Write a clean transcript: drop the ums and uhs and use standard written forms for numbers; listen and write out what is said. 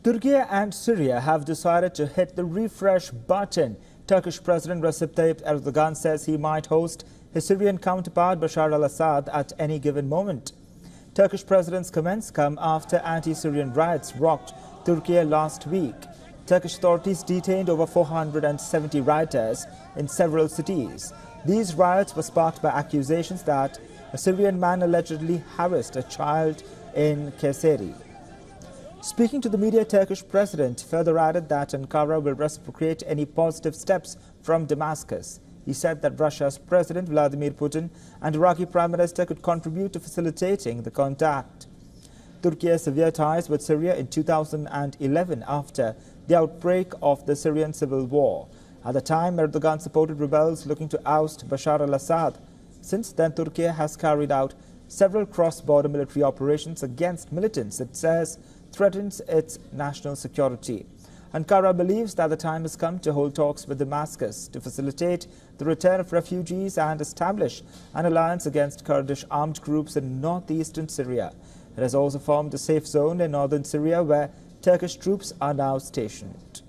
Turkey and Syria have decided to hit the refresh button. Turkish President Recep Tayyip Erdogan says he might host his Syrian counterpart Bashar al-Assad at any given moment. Turkish president's comments come after anti-Syrian riots rocked Turkey last week. Turkish authorities detained over 470 rioters in several cities. These riots were sparked by accusations that a Syrian man allegedly harassed a child in Kayseri. Speaking to the media, Turkish president further added that Ankara will reciprocate any positive steps from Damascus. He said that Russia's President Vladimir Putin and Iraqi Prime Minister could contribute to facilitating the contact. Turkey has severe ties with Syria in 2011 after the outbreak of the Syrian civil war. At the time, Erdogan supported rebels looking to oust Bashar al-Assad. Since then, Turkey has carried out several cross-border military operations against militants it says threatens its national security. Ankara believes that the time has come to hold talks with Damascus to facilitate the return of refugees and establish an alliance against Kurdish armed groups in northeastern Syria. It has also formed a safe zone in northern Syria where Turkish troops are now stationed.